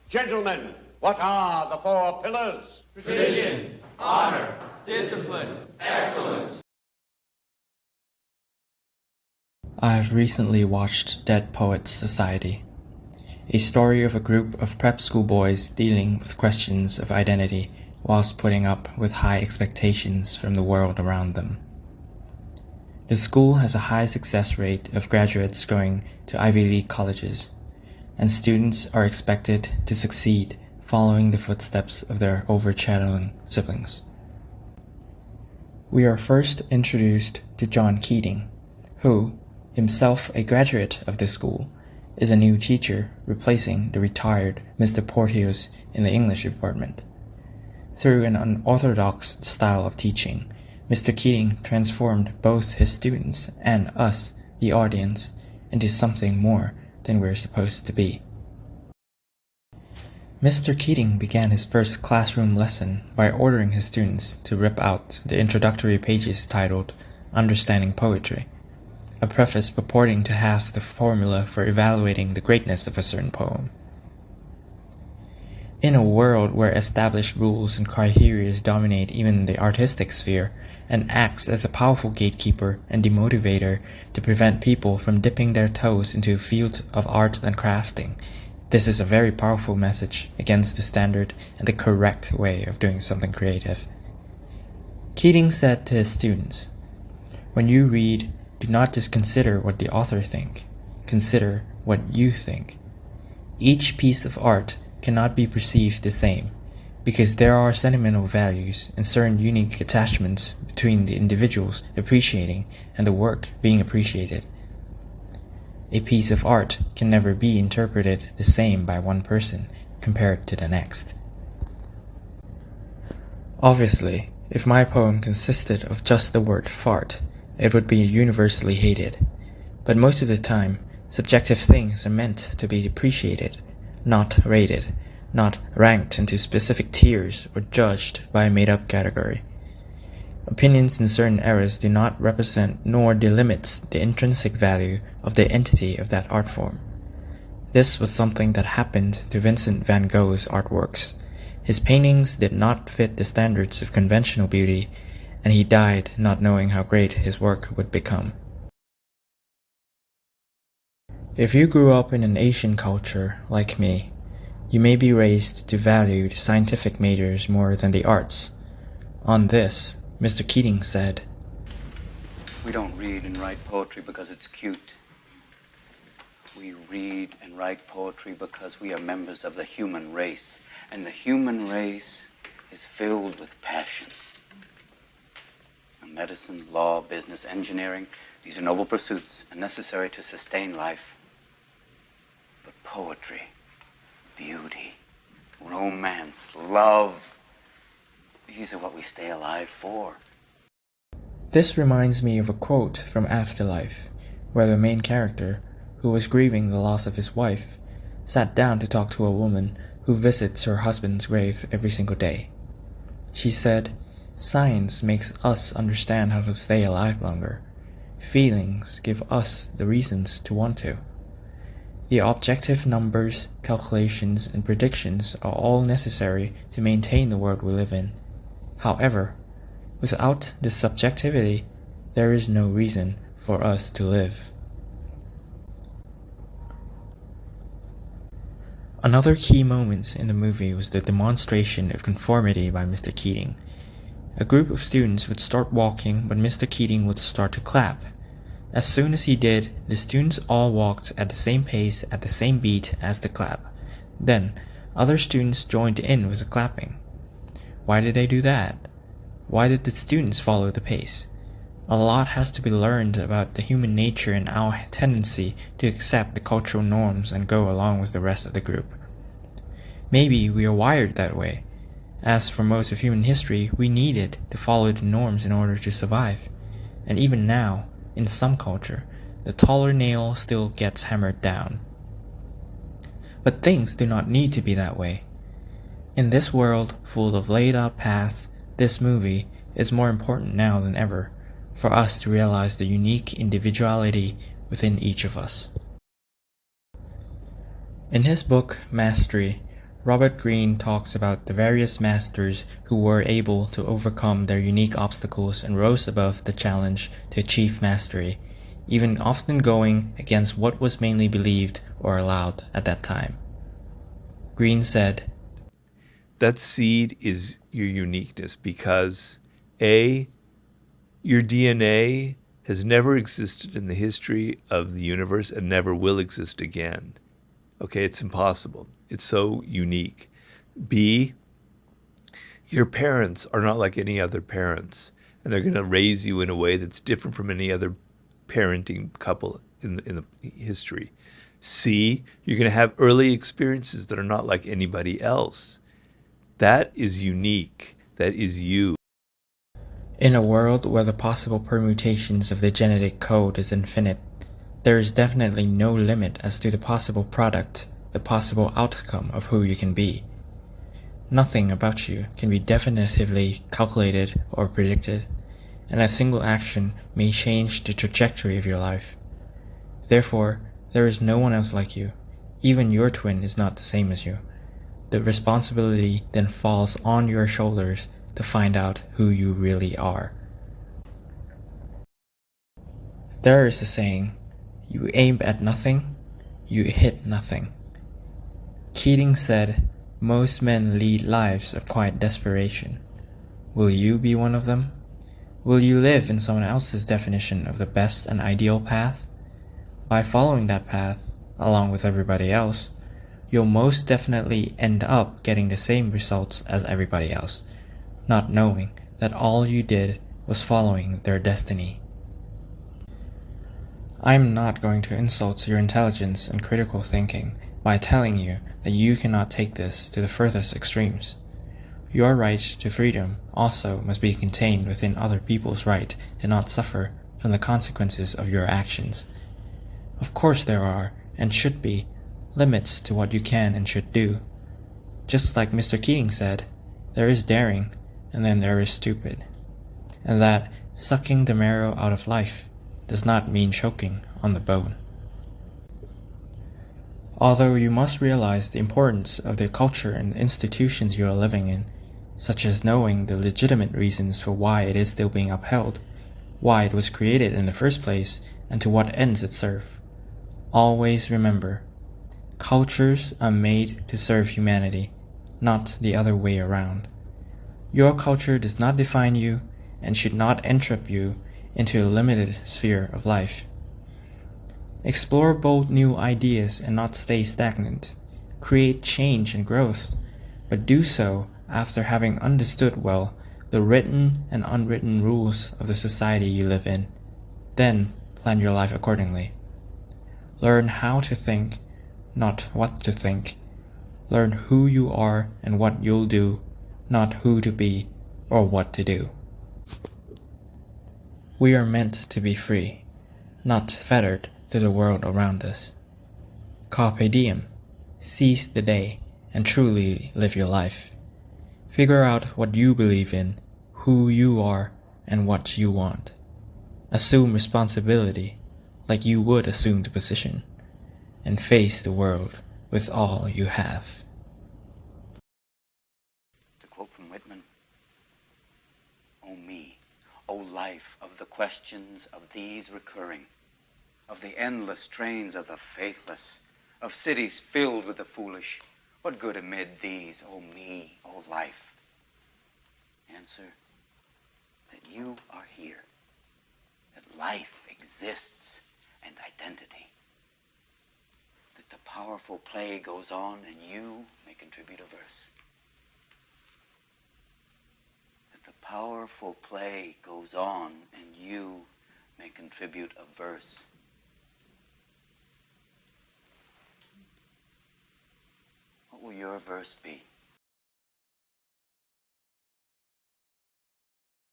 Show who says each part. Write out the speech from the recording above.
Speaker 1: Gentlemen, what are the four pillars?
Speaker 2: Tradition, honor, discipline, excellence.
Speaker 3: I have recently watched Dead Poets Society, a story of a group of prep school boys dealing with questions of identity whilst putting up with high expectations from the world around them. The school has a high success rate of graduates going to Ivy League colleges, and students are expected to succeed following the footsteps of their overshadowing siblings. We are first introduced to John Keating, who, himself a graduate of this school, is a new teacher replacing the retired Mr. Porteous in the English department. Through an unorthodox style of teaching, Mr. Keating transformed both his students and us, the audience, into something more than we're supposed to be. Mr. Keating began his first classroom lesson by ordering his students to rip out the introductory pages titled Understanding Poetry, a preface purporting to have the formula for evaluating the greatness of a certain poem. In a world where established rules and criteria dominate even the artistic sphere and acts as a powerful gatekeeper and demotivator to prevent people from dipping their toes into a field of art and crafting, this is a very powerful message against the standard and the correct way of doing something creative. Keating said to his students, "When you read, do not just consider what the author thinks, consider what you think. Each piece of art cannot be perceived the same, because there are sentimental values and certain unique attachments between the individuals appreciating and the work being appreciated. A piece of art can never be interpreted the same by one person compared to the next." Obviously, if my poem consisted of just the word fart, it would be universally hated. But most of the time, subjective things are meant to be appreciated, not rated, not ranked into specific tiers or judged by a made-up category. Opinions in certain eras do not represent nor delimits the intrinsic value of the entity of that art form. This was something that happened to Vincent van Gogh's artworks. His paintings did not fit the standards of conventional beauty, and he died not knowing how great his work would become. If you grew up in an Asian culture, like me, you may be raised to value the scientific majors more than the arts. On this, Mr. Keating said,
Speaker 4: "We don't read and write poetry because it's cute. We read and write poetry because we are members of the human race, and the human race is filled with passion. Medicine, law, business, engineering, these are noble pursuits and necessary to sustain life. But poetry, beauty, romance, love, these are what we stay alive for."
Speaker 3: This reminds me of a quote from Afterlife, where the main character, who was grieving the loss of his wife, sat down to talk to a woman who visits her husband's grave every single day. She said, "Science makes us understand how to stay alive longer. Feelings give us the reasons to want to. The objective numbers, calculations, and predictions are all necessary to maintain the world we live in. However, without this subjectivity, there is no reason for us to live." Another key moment in the movie was the demonstration of conformity by Mr. Keating. A group of students would start walking, but Mr. Keating would start to clap. As soon as he did, the students all walked at the same pace at the same beat as the clap. Then, other students joined in with the clapping. Why did they do that? Why did the students follow the pace? A lot has to be learned about the human nature and our tendency to accept the cultural norms and go along with the rest of the group. Maybe we are wired that way. As for most of human history, we needed to follow the norms in order to survive. And even now, in some culture, the taller nail still gets hammered down. But things do not need to be that way. In this world full of laid-out paths, this movie is more important now than ever for us to realize the unique individuality within each of us. In his book, Mastery, Robert Greene talks about the various masters who were able to overcome their unique obstacles and rose above the challenge to achieve mastery, even often going against what was mainly believed or allowed at that time. Greene said,
Speaker 5: "That seed is your uniqueness because A, your DNA has never existed in the history of the universe and never will exist again. Okay, it's impossible. It's so unique. B, your parents are not like any other parents, and they're going to raise you in a way that's different from any other parenting couple in the history. C, you're going to have early experiences that are not like anybody else. That is unique. That is you."
Speaker 3: In a world where the possible permutations of the genetic code is infinite, there is definitely no limit as to the possible product, the possible outcome of who you can be. Nothing about you can be definitively calculated or predicted, and a single action may change the trajectory of your life. Therefore, there is no one else like you. Even your twin is not the same as you. The responsibility then falls on your shoulders to find out who you really are. There is a saying, you aim at nothing, you hit nothing. Keating said, most men lead lives of quiet desperation. Will you be one of them? Will you live in someone else's definition of the best and ideal path? By following that path, along with everybody else, you'll most definitely end up getting the same results as everybody else, not knowing that all you did was following their destiny. I'm not going to insult your intelligence and critical thinking by telling you that you cannot take this to the furthest extremes. Your right to freedom also must be contained within other people's right to not suffer from the consequences of your actions. Of course there are, and should be, limits to what you can and should do. Just like Mr. Keating said, there is daring, and then there is stupid. And that sucking the marrow out of life does not mean choking on the bone. Although you must realize the importance of the culture and institutions you are living in, such as knowing the legitimate reasons for why it is still being upheld, why it was created in the first place, and to what ends it serves. Always remember, cultures are made to serve humanity, not the other way around. Your culture does not define you and should not entrap you into a limited sphere of life. Explore bold new ideas and not stay stagnant. Create change and growth, but do so after having understood well the written and unwritten rules of the society you live in. Then plan your life accordingly. Learn how to think, not what to think. Learn who you are and what you'll do, not who to be or what to do. We are meant to be free, not fettered to the world around us. Carpe diem, seize the day and truly live your life. Figure out what you believe in, who you are, and what you want. Assume responsibility like you would assume the position, and face the world with all you have.
Speaker 4: To quote from Whitman, "O me, O life of the questions of these recurring, of the endless trains of the faithless, of cities filled with the foolish, what good amid these, O me, O life? Answer, that you are here, that life exists and identity, that the powerful play goes on and you may contribute a verse. That the powerful play goes on and you may contribute a verse. What will your verse be?